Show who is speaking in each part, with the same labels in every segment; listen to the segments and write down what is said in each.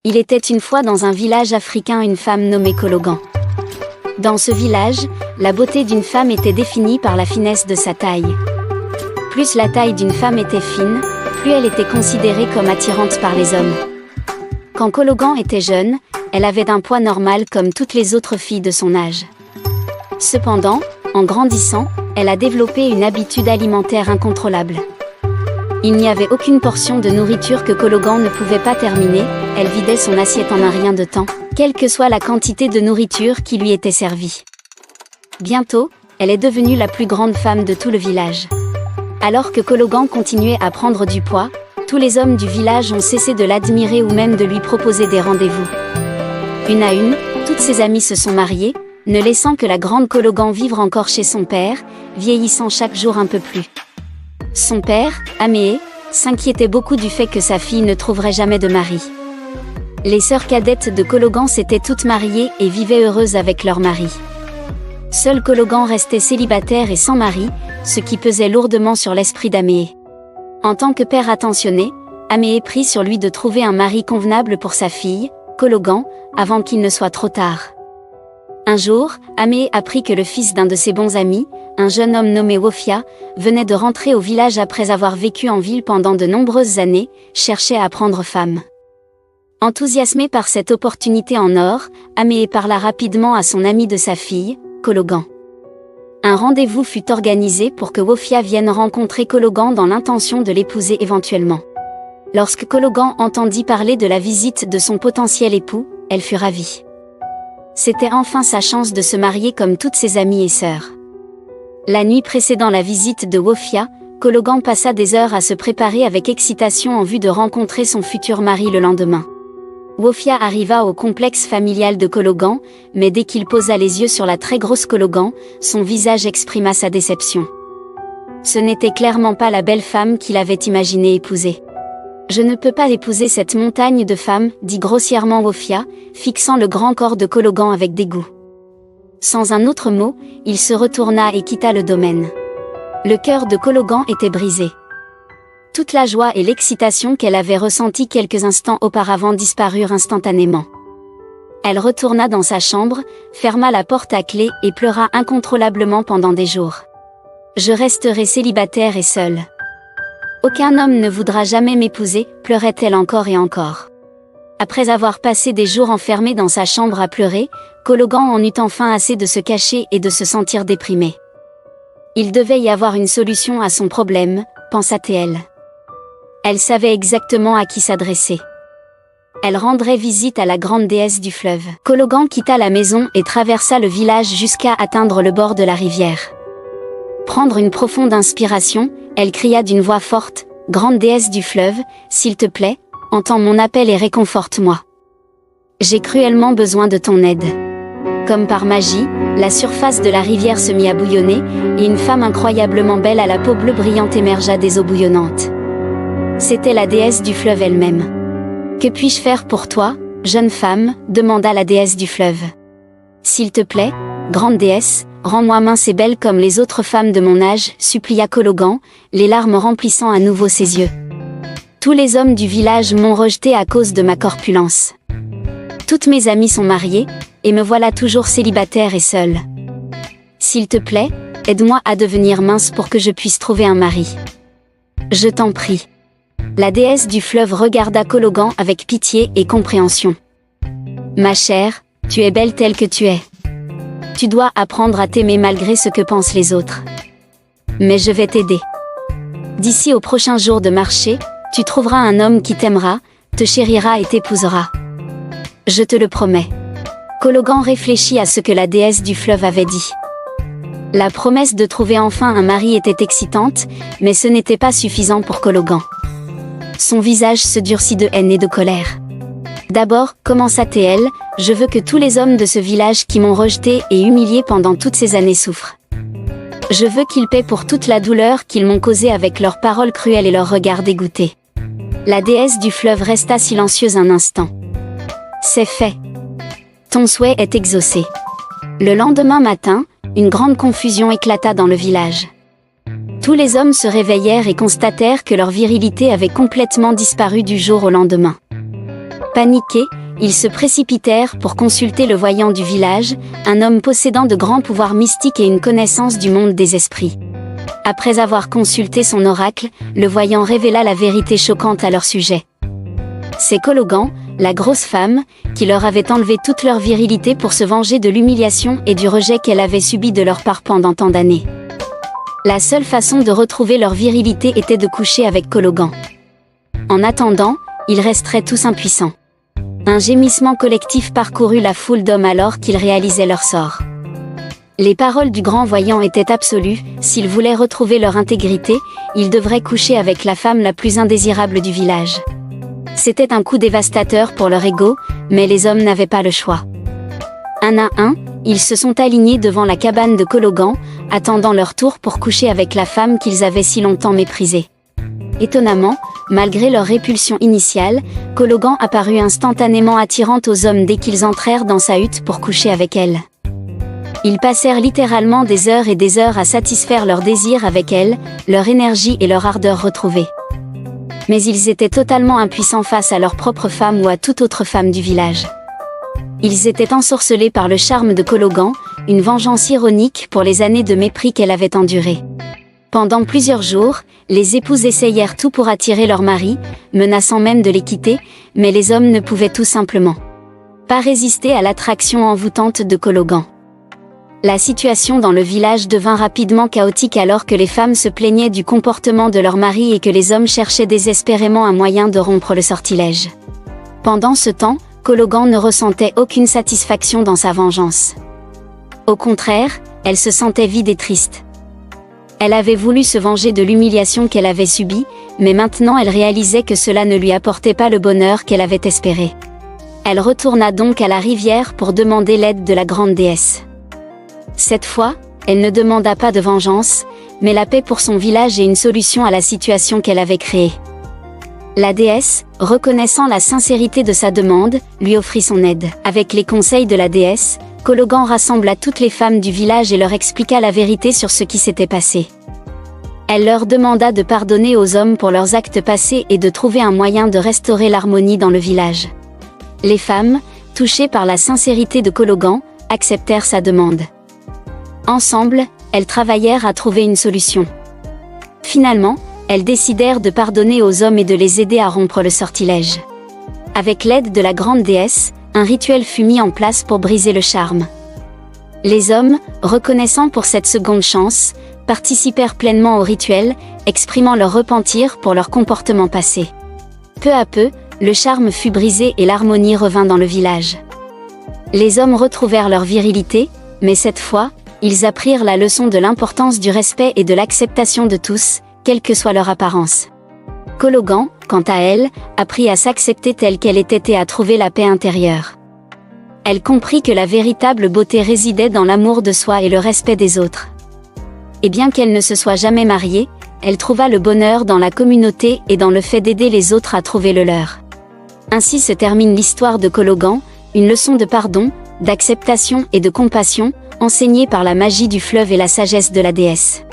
Speaker 1: Il était une fois dans un village africain une femme nommée Kologan. Dans ce village, la beauté d'une femme était définie par la finesse de sa taille. Plus la taille d'une femme était fine, plus elle était considérée comme attirante par les hommes. Quand Kologan était jeune, elle avait un poids normal comme toutes les autres filles de son âge. Cependant, en grandissant, elle a développé une habitude alimentaire incontrôlable. Il n'y avait aucune portion de nourriture que Kologan ne pouvait pas terminer, elle vidait son assiette en un rien de temps, quelle que soit la quantité de nourriture qui lui était servie. Bientôt, elle est devenue la plus grande femme de tout le village. Alors que Kologan continuait à prendre du poids, tous les hommes du village ont cessé de l'admirer ou même de lui proposer des rendez-vous. Une à une, toutes ses amies se sont mariées, ne laissant que la grande Kologan vivre encore chez son père, vieillissant chaque jour un peu plus. Son père, Amee, s'inquiétait beaucoup du fait que sa fille ne trouverait jamais de mari. Les sœurs cadettes de Kologan s'étaient toutes mariées et vivaient heureuses avec leur mari. Seul Kologan restait célibataire et sans mari, ce qui pesait lourdement sur l'esprit d'Amee. En tant que père attentionné, Amee prit sur lui de trouver un mari convenable pour sa fille, Kologan, avant qu'il ne soit trop tard. Un jour, Amee apprit que le fils d'un de ses bons amis, un jeune homme nommé Wofia, venait de rentrer au village après avoir vécu en ville pendant de nombreuses années, cherchait à prendre femme. Enthousiasmé par cette opportunité en or, Amee parla rapidement à son ami de sa fille, Kologan. Un rendez-vous fut organisé pour que Wofia vienne rencontrer Kologan dans l'intention de l'épouser éventuellement. Lorsque Kologan entendit parler de la visite de son potentiel époux, elle fut ravie. C'était enfin sa chance de se marier comme toutes ses amies et sœurs. La nuit précédant la visite de Wofia, Kologan passa des heures à se préparer avec excitation en vue de rencontrer son futur mari le lendemain. Wofia arriva au complexe familial de Kologan, mais dès qu'il posa les yeux sur la très grosse Kologan, son visage exprima sa déception. Ce n'était clairement pas la belle femme qu'il avait imaginé épouser. « Je ne peux pas épouser cette montagne de femmes, dit grossièrement Wofia, fixant le grand corps de Kologan avec dégoût. Sans un autre mot, il se retourna et quitta le domaine. Le cœur de Kologan était brisé. Toute la joie et l'excitation qu'elle avait ressentie quelques instants auparavant disparurent instantanément. Elle retourna dans sa chambre, ferma la porte à clé et pleura incontrôlablement pendant des jours. « Je resterai célibataire et seule. Aucun homme ne voudra jamais m'épouser, pleurait-elle encore et encore. Après avoir passé des jours enfermée dans sa chambre à pleurer, Kologan en eut enfin assez de se cacher et de se sentir déprimée. Il devait y avoir une solution à son problème, pensa-t-elle. Elle savait exactement à qui s'adresser. Elle rendrait visite à la grande déesse du fleuve. Kologan quitta la maison et traversa le village jusqu'à atteindre le bord de la rivière. Prendre une profonde inspiration, elle cria d'une voix forte, « Grande déesse du fleuve, s'il te plaît, entends mon appel et réconforte-moi. J'ai cruellement besoin de ton aide. » Comme par magie, la surface de la rivière se mit à bouillonner, et une femme incroyablement belle à la peau bleue brillante émergea des eaux bouillonnantes. C'était la déesse du fleuve elle-même. « Que puis-je faire pour toi, jeune femme ?» demanda la déesse du fleuve. « S'il te plaît, grande déesse, rends-moi mince et belle comme les autres femmes de mon âge, supplia Kologan, les larmes remplissant à nouveau ses yeux. Tous les hommes du village m'ont rejeté à cause de ma corpulence. Toutes mes amies sont mariées, et me voilà toujours célibataire et seule. S'il te plaît, aide-moi à devenir mince pour que je puisse trouver un mari. Je t'en prie. » La déesse du fleuve regarda Kologan avec pitié et compréhension. « Ma chère, tu es belle telle que tu es. Tu dois apprendre à t'aimer malgré ce que pensent les autres. Mais je vais t'aider. D'ici au prochain jour de marché, tu trouveras un homme qui t'aimera, te chérira et t'épousera. Je te le promets. » Kologan réfléchit à ce que la déesse du fleuve avait dit. La promesse de trouver enfin un mari était excitante, mais ce n'était pas suffisant pour Kologan. Son visage se durcit de haine et de colère. « D'abord, commença-t-elle, je veux que tous les hommes de ce village qui m'ont rejeté et humilié pendant toutes ces années souffrent. Je veux qu'ils paient pour toute la douleur qu'ils m'ont causée avec leurs paroles cruelles et leurs regards dégoûtés. » La déesse du fleuve resta silencieuse un instant. « C'est fait. Ton souhait est exaucé. » Le lendemain matin, une grande confusion éclata dans le village. Tous les hommes se réveillèrent et constatèrent que leur virilité avait complètement disparu du jour au lendemain. Paniqués, ils se précipitèrent pour consulter le voyant du village, un homme possédant de grands pouvoirs mystiques et une connaissance du monde des esprits. Après avoir consulté son oracle, le voyant révéla la vérité choquante à leur sujet. C'est Cologan, la grosse femme, qui leur avait enlevé toute leur virilité pour se venger de l'humiliation et du rejet qu'elle avait subi de leur part pendant tant d'années. La seule façon de retrouver leur virilité était de coucher avec Cologan. En attendant, ils resteraient tous impuissants. Un gémissement collectif parcourut la foule d'hommes alors qu'ils réalisaient leur sort. Les paroles du grand voyant étaient absolues, s'ils voulaient retrouver leur intégrité, ils devraient coucher avec la femme la plus indésirable du village. C'était un coup dévastateur pour leur ego, mais les hommes n'avaient pas le choix. Un à un, ils se sont alignés devant la cabane de Cologan, attendant leur tour pour coucher avec la femme qu'ils avaient si longtemps méprisée. Étonnamment, malgré leur répulsion initiale, Cologan apparut instantanément attirante aux hommes dès qu'ils entrèrent dans sa hutte pour coucher avec elle. Ils passèrent littéralement des heures et des heures à satisfaire leurs désirs avec elle, leur énergie et leur ardeur retrouvées. Mais ils étaient totalement impuissants face à leur propre femme ou à toute autre femme du village. Ils étaient ensorcelés par le charme de Cologan, une vengeance ironique pour les années de mépris qu'elle avait endurées. Pendant plusieurs jours, les épouses essayèrent tout pour attirer leur mari, menaçant même de les quitter, mais les hommes ne pouvaient tout simplement pas résister à l'attraction envoûtante de Cologan. La situation dans le village devint rapidement chaotique alors que les femmes se plaignaient du comportement de leur mari et que les hommes cherchaient désespérément un moyen de rompre le sortilège. Pendant ce temps, Cologan ne ressentait aucune satisfaction dans sa vengeance. Au contraire, elle se sentait vide et triste. Elle avait voulu se venger de l'humiliation qu'elle avait subie, mais maintenant elle réalisait que cela ne lui apportait pas le bonheur qu'elle avait espéré. Elle retourna donc à la rivière pour demander l'aide de la grande déesse. Cette fois, elle ne demanda pas de vengeance, mais la paix pour son village et une solution à la situation qu'elle avait créée. La déesse, reconnaissant la sincérité de sa demande, lui offrit son aide. Avec les conseils de la déesse, Cologan rassembla toutes les femmes du village et leur expliqua la vérité sur ce qui s'était passé. Elle leur demanda de pardonner aux hommes pour leurs actes passés et de trouver un moyen de restaurer l'harmonie dans le village. Les femmes, touchées par la sincérité de Cologan, acceptèrent sa demande. Ensemble, elles travaillèrent à trouver une solution. Finalement, elles décidèrent de pardonner aux hommes et de les aider à rompre le sortilège. Avec l'aide de la grande déesse, un rituel fut mis en place pour briser le charme. Les hommes, reconnaissants pour cette seconde chance, participèrent pleinement au rituel, exprimant leur repentir pour leur comportement passé. Peu à peu, le charme fut brisé et l'harmonie revint dans le village. Les hommes retrouvèrent leur virilité, mais cette fois, ils apprirent la leçon de l'importance du respect et de l'acceptation de tous, quelle que soit leur apparence. Cologan, quant à elle, apprit à s'accepter telle qu'elle était et à trouver la paix intérieure. Elle comprit que la véritable beauté résidait dans l'amour de soi et le respect des autres. Et bien qu'elle ne se soit jamais mariée, elle trouva le bonheur dans la communauté et dans le fait d'aider les autres à trouver le leur. Ainsi se termine l'histoire de Cologan, une leçon de pardon, d'acceptation et de compassion, enseignée par la magie du fleuve et la sagesse de la déesse.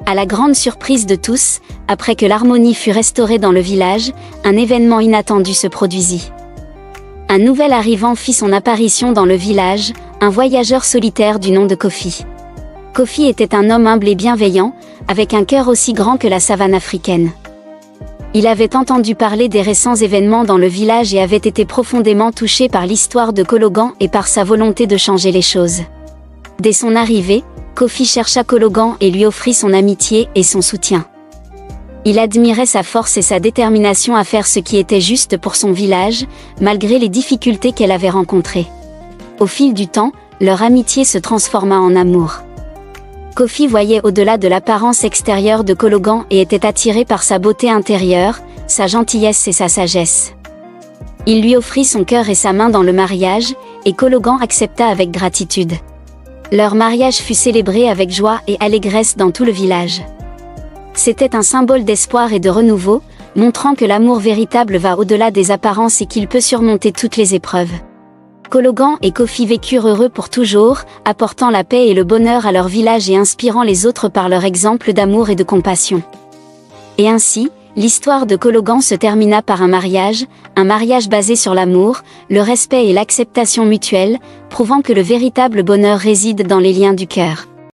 Speaker 1: À la grande surprise de tous, après que l'harmonie fut restaurée dans le village, un événement inattendu se produisit. Un nouvel arrivant fit son apparition dans le village, un voyageur solitaire du nom de Kofi. Kofi était un homme humble et bienveillant, avec un cœur aussi grand que la savane africaine. Il avait entendu parler des récents événements dans le village et avait été profondément touché par l'histoire de Cologan et par sa volonté de changer les choses. Dès son arrivée, Kofi chercha Cologan et lui offrit son amitié et son soutien. Il admirait sa force et sa détermination à faire ce qui était juste pour son village, malgré les difficultés qu'elle avait rencontrées. Au fil du temps, leur amitié se transforma en amour. Kofi voyait au-delà de l'apparence extérieure de Cologan et était attiré par sa beauté intérieure, sa gentillesse et sa sagesse. Il lui offrit son cœur et sa main dans le mariage, et Cologan accepta avec gratitude. Leur mariage fut célébré avec joie et allégresse dans tout le village. C'était un symbole d'espoir et de renouveau, montrant que l'amour véritable va au-delà des apparences et qu'il peut surmonter toutes les épreuves. Cologan et Kofi vécurent heureux pour toujours, apportant la paix et le bonheur à leur village et inspirant les autres par leur exemple d'amour et de compassion. Et ainsi, L'histoire de Cologan se termina par un mariage basé sur l'amour, le respect et l'acceptation mutuelle, prouvant que le véritable bonheur réside dans les liens du cœur.